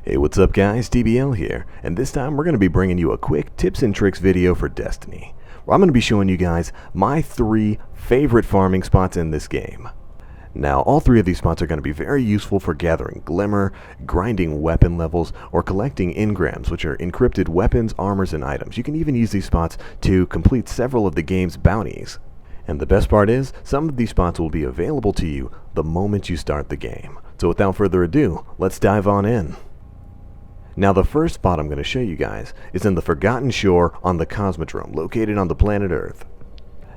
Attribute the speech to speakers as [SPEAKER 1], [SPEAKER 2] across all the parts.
[SPEAKER 1] Hey, what's up guys, DBL here, and this time we're going to be bringing you a quick tips and tricks video for Destiny, where I'm going to be showing you guys my 3 favorite farming spots in this game. Now, all 3 of these spots are going to be very useful for gathering glimmer, grinding weapon levels, or collecting engrams, which are encrypted weapons, armors, and items. You can even use these spots to complete several of the game's bounties. And the best part is, some of these spots will be available to you the moment you start the game. So without further ado, let's dive on in. Now the first spot I'm going to show you guys is in the Forgotten Shore on the Cosmodrome, located on the planet Earth.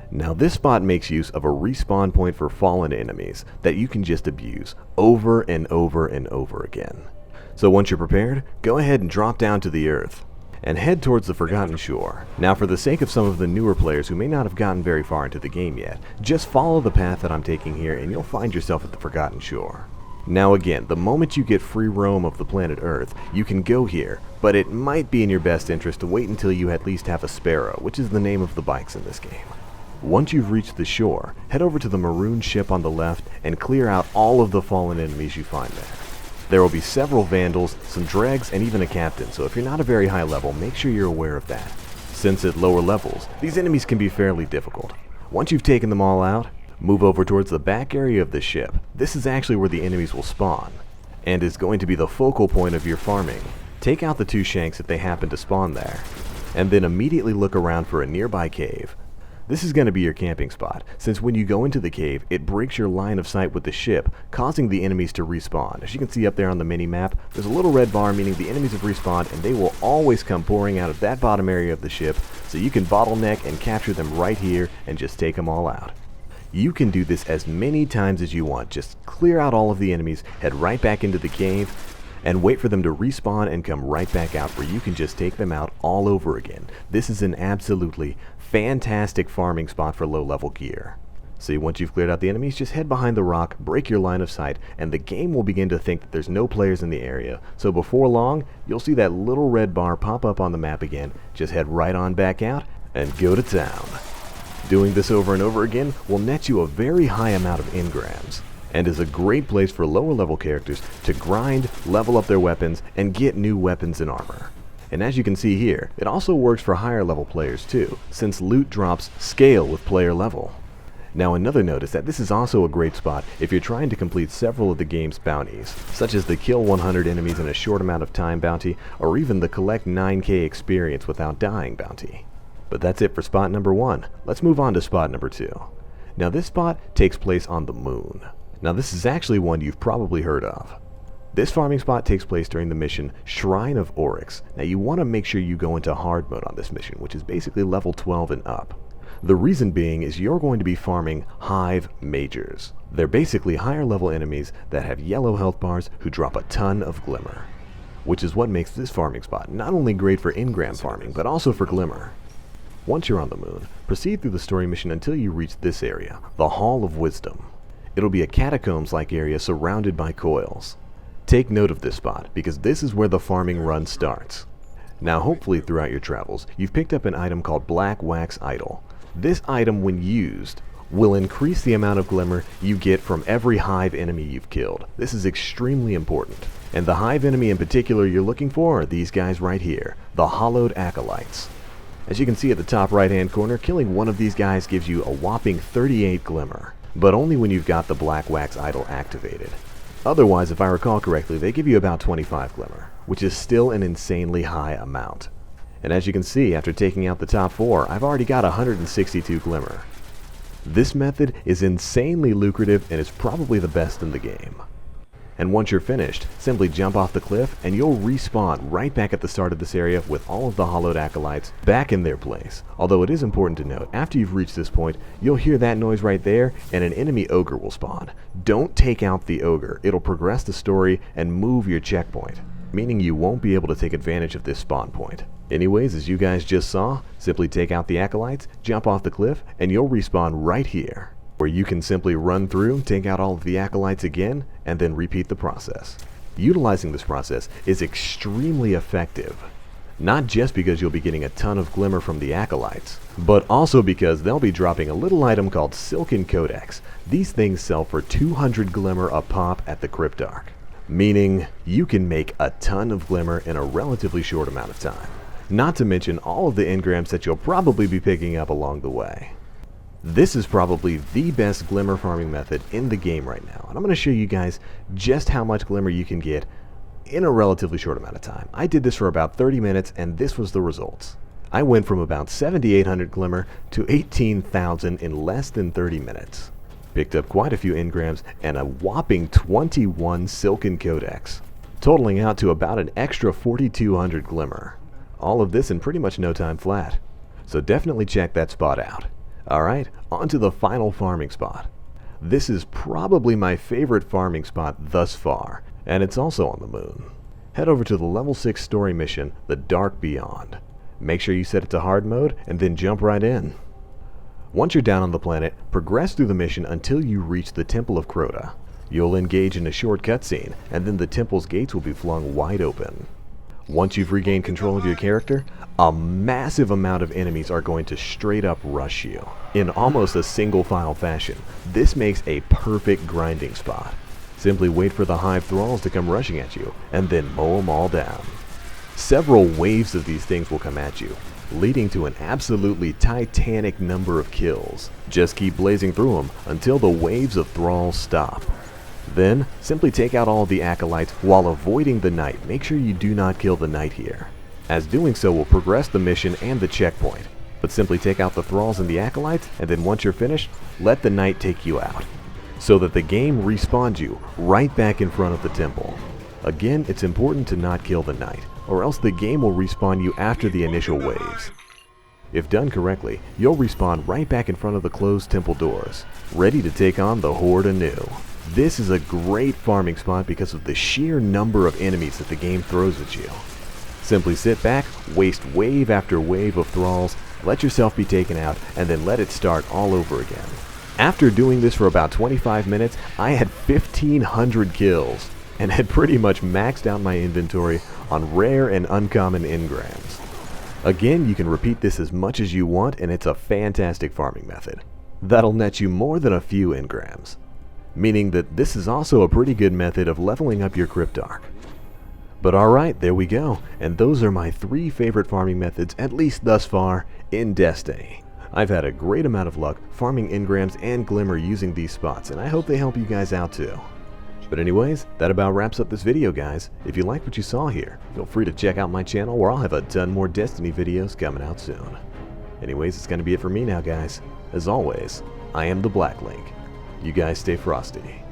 [SPEAKER 1] Now this spot makes use of a respawn point for fallen enemies that you can just abuse over and over and over again. So once you're prepared, go ahead and drop down to the Earth and head towards the Forgotten Shore. Now for the sake of some of the newer players who may not have gotten very far into the game yet, just follow the path that I'm taking here and you'll find yourself at the Forgotten Shore. Now again, the moment you get free roam of the planet Earth, you can go here, but it might be in your best interest to wait until you at least have a Sparrow, which is the name of the bikes in this game. Once you've reached the shore, head over to the maroon ship on the left and clear out all of the fallen enemies you find there. There will be several vandals, some dregs, and even a captain, so if you're not a very high level, make sure you're aware of that. Since at lower levels, these enemies can be fairly difficult. Once you've taken them all out, move over towards the back area of the ship. This is actually where the enemies will spawn, and is going to be the focal point of your farming. Take out the 2 shanks if they happen to spawn there, and then immediately look around for a nearby cave. This is going to be your camping spot, since when you go into the cave, it breaks your line of sight with the ship, causing the enemies to respawn. As you can see up there on the mini-map, there's a little red bar meaning the enemies have respawned, and they will always come pouring out of that bottom area of the ship, so you can bottleneck and capture them right here and just take them all out. You can do this as many times as you want. Just clear out all of the enemies, head right back into the cave, and wait for them to respawn and come right back out where you can just take them out all over again. This is an absolutely fantastic farming spot for low-level gear. See, once you've cleared out the enemies, just head behind the rock, break your line of sight, and the game will begin to think that there's no players in the area. So before long, you'll see that little red bar pop up on the map again. Just head right on back out and go to town. Doing this over and over again will net you a very high amount of engrams, and is a great place for lower level characters to grind, level up their weapons, and get new weapons and armor. And as you can see here, it also works for higher level players too, since loot drops scale with player level. Now another note is that this is also a great spot if you're trying to complete several of the game's bounties, such as the kill 100 enemies in a short amount of time bounty, or even the collect 9k experience without dying bounty. But that's it for spot number 1. Let's move on to spot number 2. Now this spot takes place on the moon. Now this is actually one you've probably heard of. This farming spot takes place during the mission Shrine of Oryx. Now you want to make sure you go into hard mode on this mission, which is basically level 12 and up. The reason being is you're going to be farming Hive Majors. They're basically higher level enemies that have yellow health bars who drop a ton of glimmer, which is what makes this farming spot not only great for engram farming, but also for glimmer. Once you're on the moon, proceed through the story mission until you reach this area, the Hall of Wisdom. It'll be a catacombs-like area surrounded by coils. Take note of this spot, because this is where the farming run starts. Now hopefully throughout your travels, you've picked up an item called Black Wax Idol. This item, when used, will increase the amount of glimmer you get from every hive enemy you've killed. This is extremely important. And the hive enemy in particular you're looking for are these guys right here, the Hollowed Acolytes. As you can see at the top right hand corner, killing one of these guys gives you a whopping 38 glimmer, but only when you've got the Black Wax Idol activated. Otherwise, if I recall correctly, they give you about 25 glimmer, which is still an insanely high amount. And as you can see, after taking out the top 4, I've already got 162 glimmer. This method is insanely lucrative and is probably the best in the game. And once you're finished, simply jump off the cliff and you'll respawn right back at the start of this area with all of the Hollowed Acolytes back in their place. Although it is important to note, after you've reached this point, you'll hear that noise right there and an enemy ogre will spawn. Don't take out the ogre, it'll progress the story and move your checkpoint, meaning you won't be able to take advantage of this spawn point. Anyways, as you guys just saw, simply take out the Acolytes, jump off the cliff, and you'll respawn right here, where you can simply run through, take out all of the Acolytes again, and then repeat the process. Utilizing this process is extremely effective, not just because you'll be getting a ton of glimmer from the Acolytes, but also because they'll be dropping a little item called Silken Codex. These things sell for 200 glimmer a pop at the Cryptarch. meaning you can make a ton of glimmer in a relatively short amount of time. Not to mention all of the engrams that you'll probably be picking up along the way. This is probably the best glimmer farming method in the game right now, and I'm going to show you guys just how much glimmer you can get in a relatively short amount of time. I did this for about 30 minutes and this was the results. I went from about 7,800 glimmer to 18,000 in less than 30 minutes. Picked up quite a few engrams and a whopping 21 silken codex, totaling out to about an extra 4,200 glimmer. All of this in pretty much no time flat. So definitely check that spot out. Alright, on to the final farming spot. This is probably my favorite farming spot thus far, and it's also on the moon. Head over to the level 6 story mission, The Dark Beyond. Make sure you set it to hard mode and then jump right in. Once you're down on the planet, progress through the mission until you reach the Temple of Crota. You'll engage in a short cutscene, and then the temple's gates will be flung wide open. Once you've regained control of your character, a massive amount of enemies are going to straight up rush you in almost a single file fashion. This makes a perfect grinding spot. Simply wait for the hive thralls to come rushing at you, and then mow them all down. Several waves of these things will come at you, leading to an absolutely titanic number of kills. Just keep blazing through them until the waves of thralls stop. Then, simply take out all the acolytes while avoiding the knight. Make sure you do not kill the knight here, as doing so will progress the mission and the checkpoint. But simply take out the thralls and the acolytes, and then once you're finished, let the knight take you out, so that the game respawns you right back in front of the temple. Again, it's important to not kill the knight, or else the game will respawn you after the initial waves. If done correctly, you'll respawn right back in front of the closed temple doors, ready to take on the horde anew. This is a great farming spot because of the sheer number of enemies that the game throws at you. Simply sit back, waste wave after wave of thralls, let yourself be taken out, and then let it start all over again. After doing this for about 25 minutes, I had 1,500 kills, and had pretty much maxed out my inventory on rare and uncommon engrams. Again, you can repeat this as much as you want, and it's a fantastic farming method. That'll net you more than a few engrams, meaning that this is also a pretty good method of leveling up your Cryptarch. But alright, there we go, and those are my 3 favorite farming methods, at least thus far, in Destiny. I've had a great amount of luck farming engrams and glimmer using these spots, and I hope they help you guys out too. But anyways, that about wraps up this video, guys. If you like what you saw here, feel free to check out my channel where I'll have a ton more Destiny videos coming out soon. Anyways, it's going to be it for me now, guys. As always, I am the Black Link. You guys stay frosty.